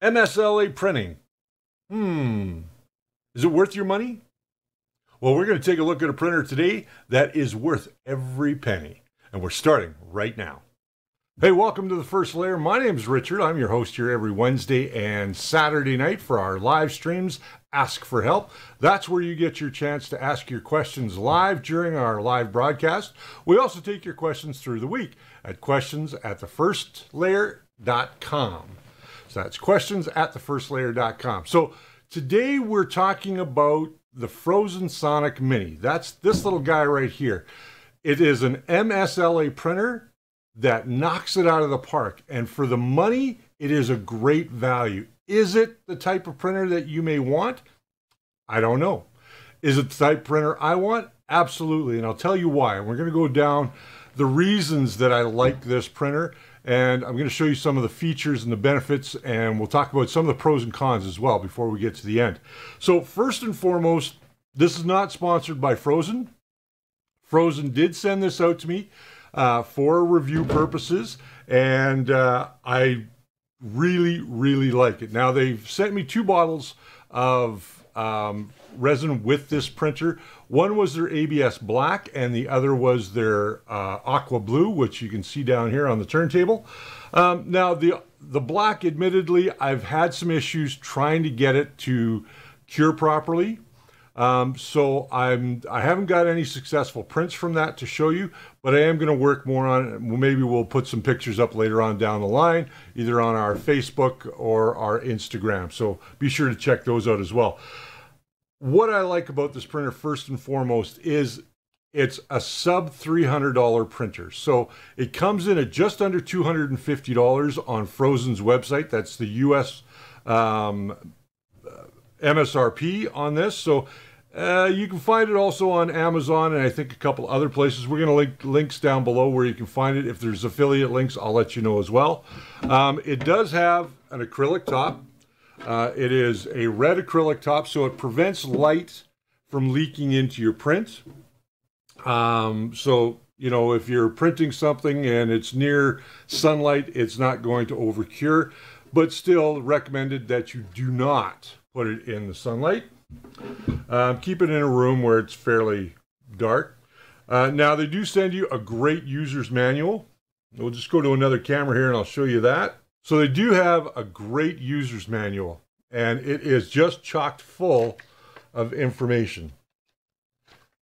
MSLA printing. Is it worth your money? Well, we're going to take a look at a printer today that is worth every penny. And we're starting right now. Hey, welcome to The First Layer. My name is Richard. I'm your host here every Wednesday and Saturday night for our live streams, Ask for Help. That's where you get your chance to ask your questions live during our live broadcast. We also take your questions through the week at questions@TheFirstLayer.com. So that's questions@TheFirstLayer.com. So today we're talking about the Phrozen Sonic Mini. That's this little guy right here. It is an MSLA printer that knocks it out of the park. And for the money, it is a great value. Is it the type of printer that you may want? I don't know. Is it the type of printer I want? Absolutely. And I'll tell you why. We're going to go down the reasons that I like this printer. And I'm going to show you some of the features and the benefits, and we'll talk about some of the pros and cons as well before we get to the end. So first and foremost, this is not sponsored by Phrozen. Phrozen did send this out to me for review purposes, and I really like it. Now, they've sent me 2 bottles of resin with this printer. One was their ABS black and the other was their aqua blue, which you can see down here on the turntable. Now the black, admittedly, I've had some issues trying to get it to cure properly. So I haven't got any successful prints from that to show you, but I am going to work more on it. Maybe we'll put some pictures up later on down the line, either on our Facebook or our Instagram. So be sure to check those out as well. What I like about this printer, first and foremost, is it's a sub $300 printer. So it comes in at just under $250 on Phrozen's website. That's the US MSRP on this. So you can find it also on Amazon and I think a couple other places. We're going to link links down below where you can find it. If there's affiliate links, I'll let you know as well. It does have an acrylic top. It is a red acrylic top, so it prevents light from leaking into your print. So, you know, if you're printing something and it's near sunlight, it's not going to overcure, but still recommended that you do not put it in the sunlight. Keep it in a room where it's fairly dark. Now, they do send you a great user's manual. We'll just go to another camera here and I'll show you that. So they do have a great user's manual, and it is just chock full of information.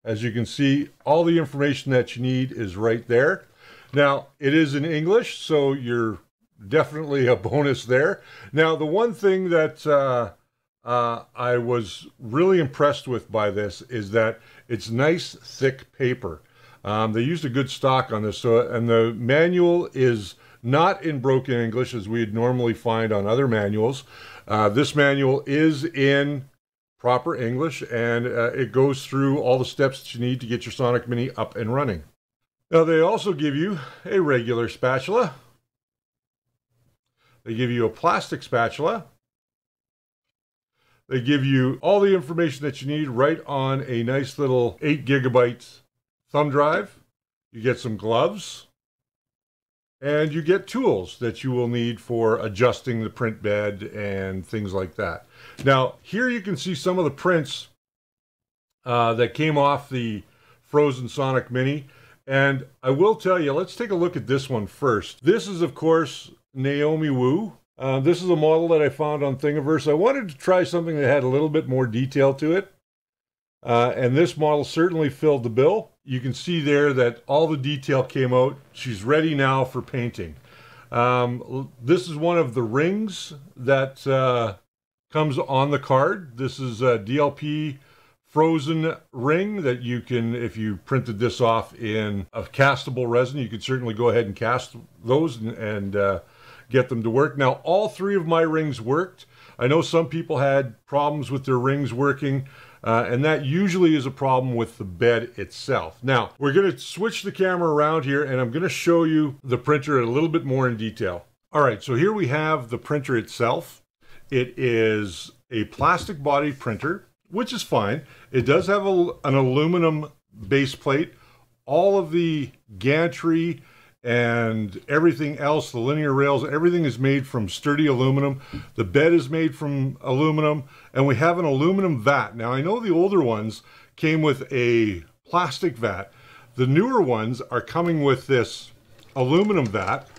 As you can see, all the information that you need is right there. Now, it is in English, so you're definitely a bonus there. Now, the one thing that I was really impressed with by this is that it's nice, thick paper. They used a good stock on this, and the manual is not in broken English as we'd normally find on other manuals. This manual is in proper English, and it goes through all the steps that you need to get your Sonic Mini up and running. Now, they also give you a regular spatula. They give you a plastic spatula. They give you all the information that you need right on a nice little 8 GB thumb drive. You get some gloves. And you get tools that you will need for adjusting the print bed and things like that. Now, here you can see some of the prints that came off the Phrozen Sonic Mini. And I will tell you, let's take a look at this one first. This is, of course, Naomi Wu. This is a model that I found on Thingiverse. I wanted to try something that had a little bit more detail to it. And this model certainly filled the bill. You can see there that all the detail came out. She's ready now for painting. This is one of the rings that comes on the card. This is a DLP Phrozen ring that you can, if you printed this off in a castable resin, you could certainly go ahead and cast those and get them to work. Now, all 3 of my rings worked. I know some people had problems with their rings working. And that usually is a problem with the bed itself. Now, we're going to switch the camera around here and I'm going to show you the printer a little bit more in detail. All right, so here we have the printer itself. It is a plastic body printer, which is fine. It does have an aluminum base plate. All of the gantry and everything else, the linear rails, everything is made from sturdy aluminum. The bed is made from aluminum, and we have an aluminum vat. Now, I know the older ones came with a plastic vat. The newer ones are coming with this aluminum vat.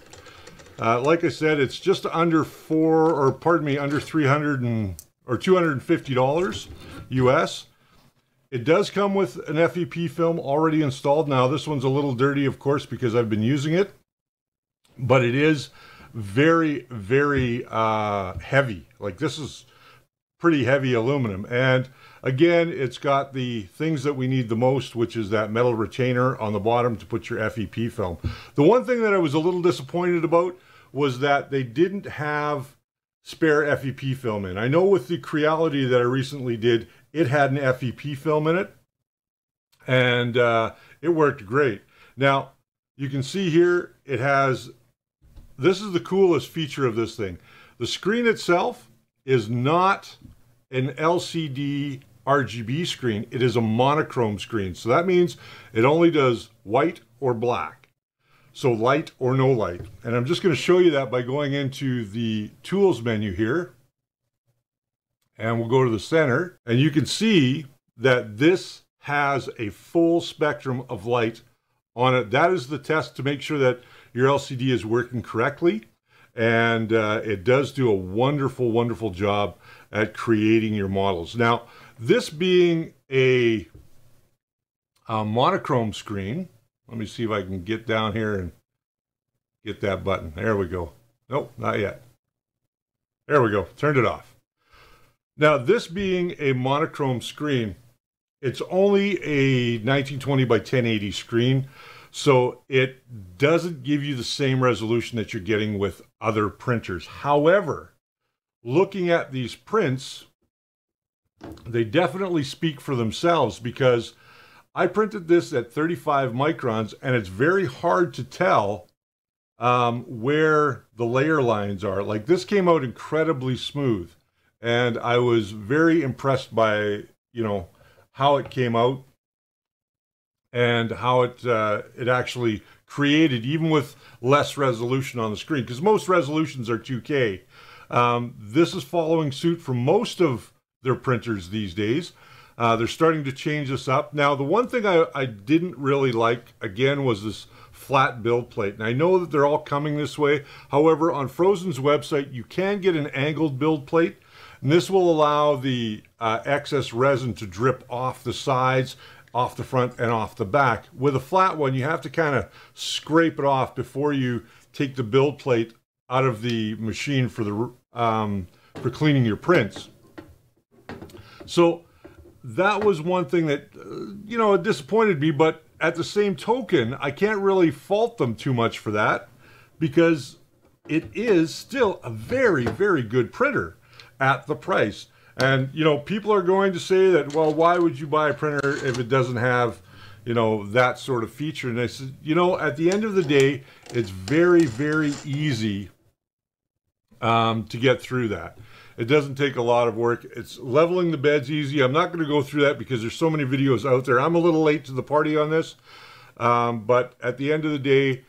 Like I said, it's just under under 300 or $250 US. It does come with an FEP film already installed. Now, this one's a little dirty, of course, because I've been using it, but it is very, very heavy. Like, this is pretty heavy aluminum. And again, it's got the things that we need the most, which is that metal retainer on the bottom to put your FEP film. The one thing that I was a little disappointed about was that they didn't have spare FEP film in. I know with the Creality that I recently did, it had an FEP film in it, and it worked great. Now, you can see here, it has, this is the coolest feature of this thing. The screen itself is not an LCD RGB screen. It is a monochrome screen. So that means it only does white or black. So light or no light. And I'm just going to show you that by going into the tools menu here. And we'll go to the center, and you can see that this has a full spectrum of light on it. That is the test to make sure that your LCD is working correctly. And it does do a wonderful, wonderful job at creating your models. Now, this being a monochrome screen, let me see if I can get down here and get that button. There we go. Nope, not yet. There we go. Turned it off. Now, this being a monochrome screen, it's only a 1920 by 1080 screen, so it doesn't give you the same resolution that you're getting with other printers. However, looking at these prints, they definitely speak for themselves, because I printed this at 35 microns, and it's very hard to tell where the layer lines are. Like, this came out incredibly smooth. And I was very impressed by, you know, how it came out and how it actually created, even with less resolution on the screen, because most resolutions are 2K. This is following suit for most of their printers these days. They're starting to change this up. Now, the one thing I didn't really like, again, was this flat build plate. And I know that they're all coming this way. However, on Phrozen's website, you can get an angled build plate. And this will allow the excess resin to drip off the sides, off the front, and off the back. With a flat one, you have to kind of scrape it off before you take the build plate out of the machine for cleaning your prints. So that was one thing that, you know, it disappointed me, but at the same token, I can't really fault them too much for that, because it is still a very, very good printer at the price. And, you know, people are going to say that, well, why would you buy a printer if it doesn't have, you know, that sort of feature? And I said, you know, at the end of the day, it's very, very easy to get through that. It doesn't take a lot of work. It's leveling the bed's easy. I'm not going to go through that because there's so many videos out there. I'm a little late to the party on this. But at the end of the day,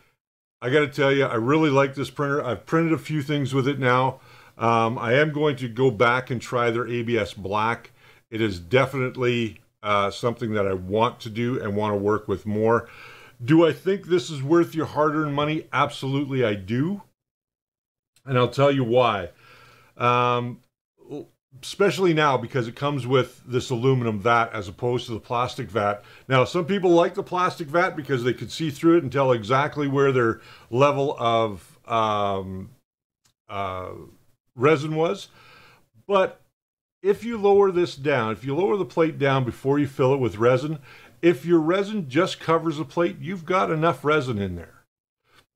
I got to tell you, I really like this printer. I've printed a few things with it now. I am going to go back and try their ABS Black. It is definitely something that I want to do and want to work with more. Do I think this is worth your hard-earned money? Absolutely, I do. And I'll tell you why. Especially now, because it comes with this aluminum vat as opposed to the plastic vat. Now, some people like the plastic vat because they could see through it and tell exactly where their level of resin was. But if you lower this down, if you lower the plate down before you fill it with resin, if your resin just covers the plate, you've got enough resin in there.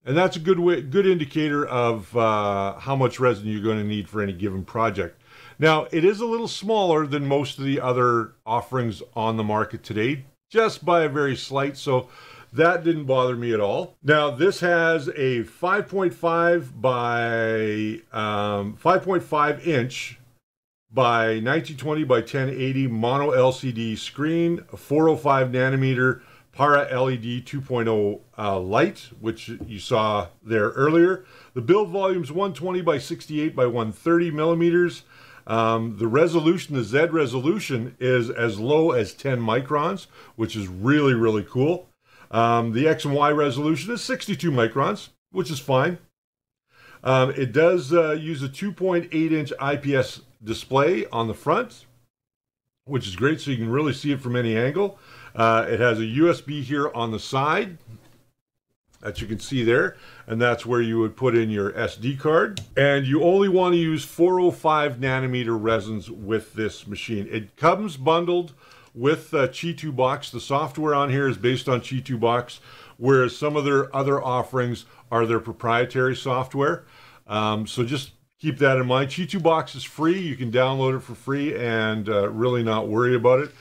And that's a good indicator of how much resin you're going to need for any given project. Now, it is a little smaller than most of the other offerings on the market today, just by a very slight, so that didn't bother me at all. Now, this has a 5.5 by 5.5 inch by 1920 by 1080 mono LCD screen, a 405 nanometer Para LED 2.0 light, which you saw there earlier. The build volume is 120 by 68 by 130 millimeters. The resolution, the Z resolution, is as low as 10 microns, which is really, really cool. The X and Y resolution is 62 microns, which is fine. It does use a 2.8-inch IPS display on the front, which is great, so you can really see it from any angle. It has a USB here on the side that you can see there, and that's where you would put in your SD card. And you only want to use 405 nanometer resins with this machine. It comes bundled with Qi2 Box. The software on here is based on Qi2 Box, whereas some of their other offerings are their proprietary software. So just keep that in mind. Qi2 Box is free. You can download it for free and really not worry about it.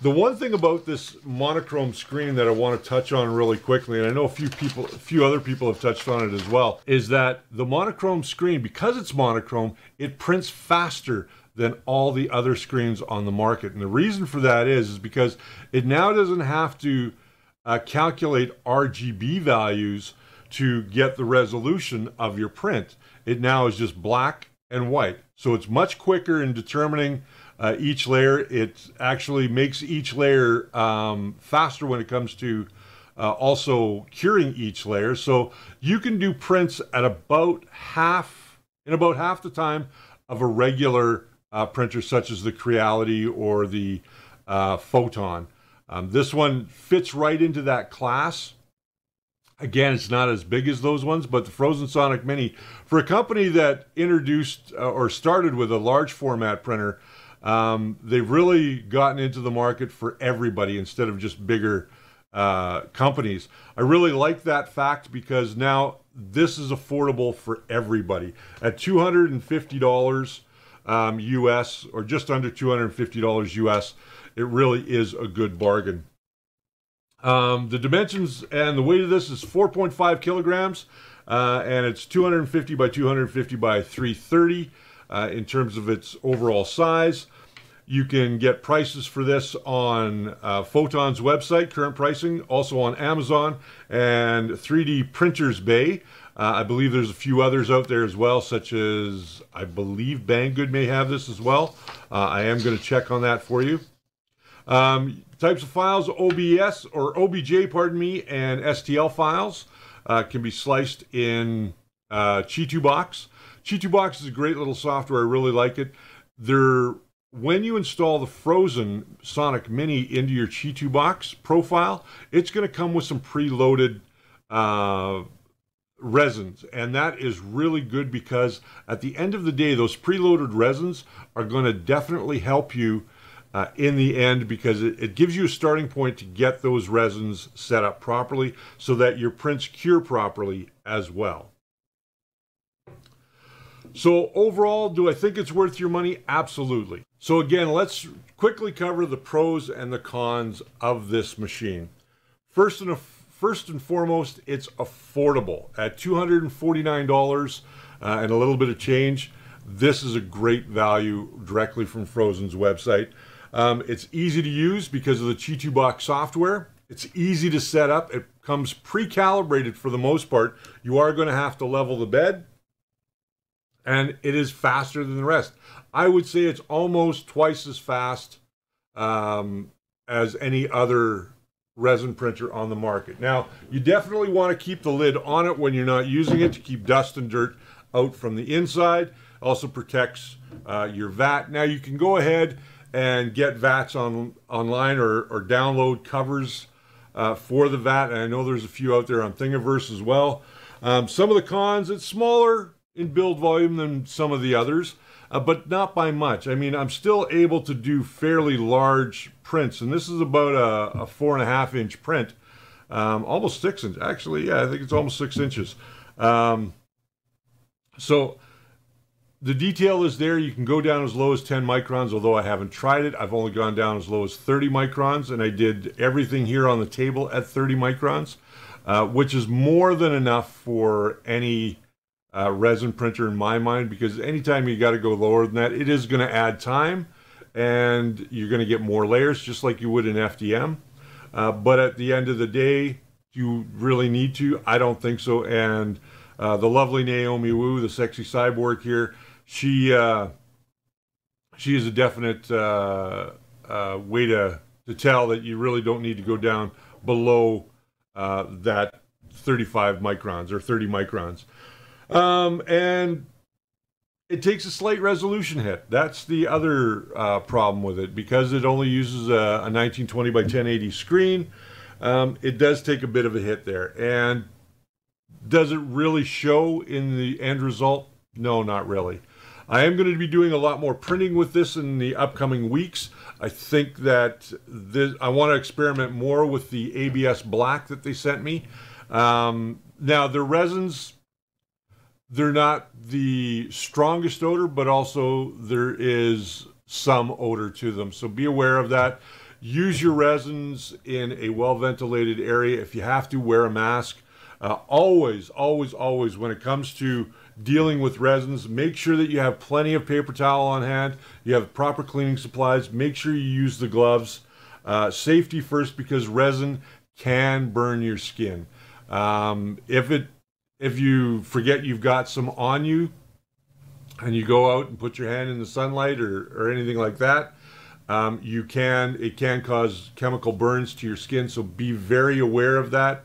The one thing about this monochrome screen that I want to touch on really quickly, and I know a few other people have touched on it as well, is that the monochrome screen, because it's monochrome, it prints faster than all the other screens on the market. And the reason for that is because it now doesn't have to calculate RGB values to get the resolution of your print. It now is just black and white. So it's much quicker in determining each layer. It actually makes each layer faster when it comes to also curing each layer. So you can do prints at about half the time of a regular printer, such as the Creality or the Photon. This one fits right into that class. Again, it's not as big as those ones, but the Phrozen Sonic Mini, for a company that introduced or started with a large format printer, they've really gotten into the market for everybody instead of just bigger companies. I really like that fact because now this is affordable for everybody. At $250 US, or just under $250 US, it really is a good bargain. The dimensions and the weight of this is 4.5 kilograms, and it's 250 by 250 by 330 in terms of its overall size. You can get prices for this on Photon's website, current pricing, also on Amazon and 3D Printers Bay. I believe there's a few others out there as well, such as, I believe Banggood may have this as well. I am going to check on that for you. Types of files, OBS, or OBJ, pardon me, and STL files can be sliced in Qi2 Box. Qi2 Box is a great little software. I really like it. When you install the Phrozen Sonic Mini into your Qi2 Box profile, it's going to come with some preloaded resins, and that is really good because at the end of the day, those preloaded resins are going to definitely help you in the end, because it gives you a starting point to get those resins set up properly so that your prints cure properly as well. So overall, do I think it's worth your money? Absolutely. So again, let's quickly cover the pros and the cons of this machine. First and foremost, it's affordable. At $249 and a little bit of change, this is a great value directly from Phrozen's website. It's easy to use because of the Qi2 Box software. It's easy to set up. It comes pre-calibrated for the most part. You are going to have to level the bed, and it is faster than the rest. I would say it's almost twice as fast as any other resin printer on the market. Now, you definitely want to keep the lid on it when you're not using it to keep dust and dirt out from the inside. Also protects your vat. Now, you can go ahead and get vats online or download covers for the vat. And I know there's a few out there on Thingiverse as well. Some of the cons, it's smaller in build volume than some of the others, but not by much. I mean, I'm still able to do fairly large prints, and this is about a 4.5-inch print, almost 6 inches. Actually, yeah, I think it's almost 6 inches. So the detail is there. You can go down as low as 10 microns, although I haven't tried it. I've only gone down as low as 30 microns, and I did everything here on the table at 30 microns, which is more than enough for any resin printer in my mind, because anytime you got to go lower than that, it is going to add time, and you're going to get more layers, just like you would in FDM. but at the end of the day, do you really need to? I don't think so. And the lovely Naomi Wu, the sexy cyborg here, she is a definite way to tell that you really don't need to go down below that 35 microns or 30 microns. And it takes a slight resolution hit. That's the other problem with it. Because it only uses a 1920 by 1080 screen, it does take a bit of a hit there. And does it really show in the end result? No, not really. I am going to be doing a lot more printing with this in the upcoming weeks. I think that I want to experiment more with the ABS black that they sent me. Now, the resins, they're not the strongest odor, but also there is some odor to them. So be aware of that. Use your resins in a well-ventilated area. If you have to, wear a mask. Always, always, always, when it comes to dealing with resins, make sure that you have plenty of paper towel on hand. You have proper cleaning supplies. Make sure you use the gloves. Safety first, because resin can burn your skin. If you forget you've got some on you and you go out and put your hand in the sunlight or anything like that, it can cause chemical burns to your skin. So be very aware of that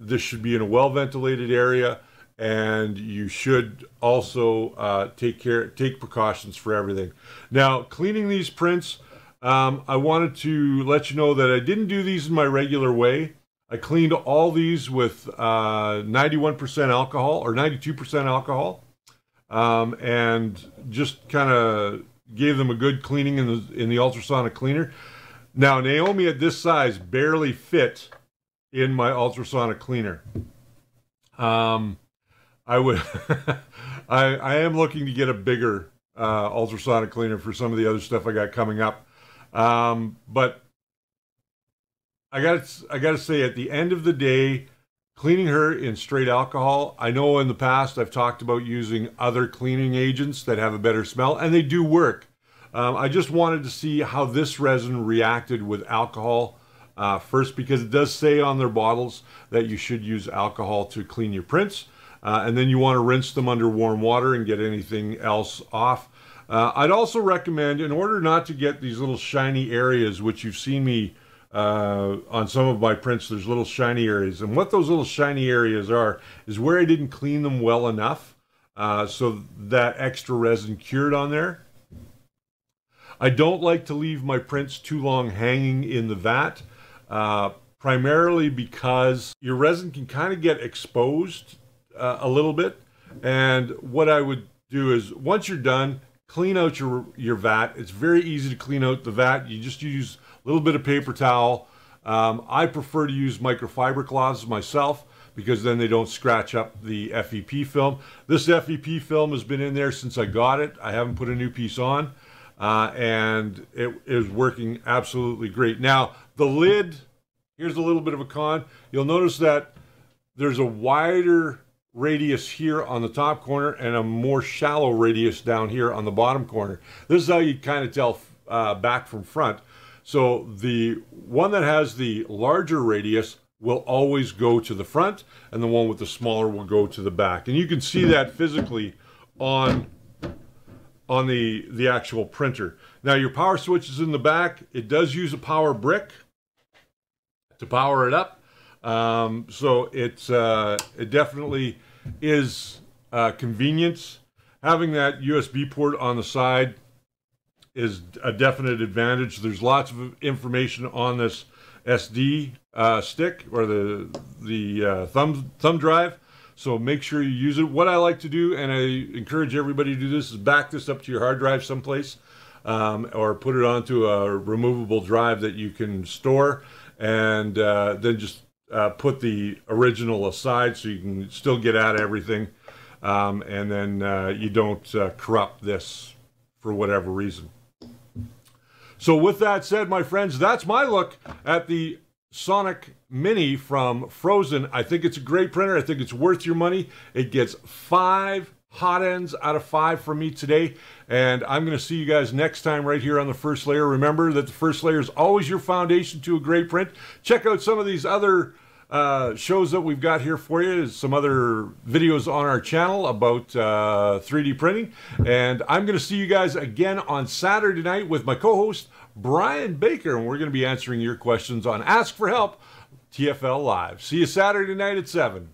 this should be in a well-ventilated area, and you should also take precautions for everything. Now, cleaning these prints, I wanted to let you know that I didn't do these in my regular way. I cleaned all these with 91% alcohol or 92% alcohol, and just kind of gave them a good cleaning in the ultrasonic cleaner. Now, Naomi at this size barely fit in my ultrasonic cleaner. I am looking to get a bigger ultrasonic cleaner for some of the other stuff I got coming up. But I gotta say, at the end of the day, cleaning her in straight alcohol, I know in the past I've talked about using other cleaning agents that have a better smell, and they do work. I just wanted to see how this resin reacted with alcohol first, because it does say on their bottles that you should use alcohol to clean your prints, and then you want to rinse them under warm water and get anything else off. I'd also recommend, in order not to get these little shiny areas, which you've seen me on some of my prints, there's little shiny areas, and what those little shiny areas are is where I didn't clean them well enough, so that extra resin cured on there. I don't like to leave my prints too long hanging in the vat, primarily because your resin can kind of get exposed a little bit. And what I would do is, once you're done, clean out your vat. It's very easy to clean out the vat. You just use a little bit of paper towel. I prefer to use microfiber cloths myself, because then they don't scratch up the FEP film. This FEP film has been in there since I got it. I haven't put a new piece on. And it is working absolutely great. Now, the lid, here's a little bit of a con. You'll notice that there's a wider radius here on the top corner and a more shallow radius down here on the bottom corner. This is how you kind of tell back from front. So the one that has the larger radius will always go to the front, and the one with the smaller will go to the back. And you can see that physically on the actual printer. Now, your power switch is in the back. It does use a power brick to power it up. So it definitely is convenience. Having that USB port on the side is a definite advantage. There's lots of information on this SD stick, or the thumb drive. So make sure you use it. What I like to do, and I encourage everybody to do this, is back this up to your hard drive someplace, or put it onto a removable drive that you can store, and then just put the original aside so you can still get at everything, and then you don't corrupt this for whatever reason. So with that said, my friends, that's my look at the Sonic Mini from Phrozen. I think it's a great printer. I think it's worth your money. It gets 5 hot ends out of 5 from me today, and I'm going to see you guys next time right here on The First Layer. Remember that The First Layer is always your foundation to a great print. Check out some of these other shows that we've got here for you, some other videos on our channel about 3D printing, and I'm going to see you guys again on Saturday night with my co-host Brian Baker, and we're going to be answering your questions on Ask for Help TFL Live. See you Saturday night at 7.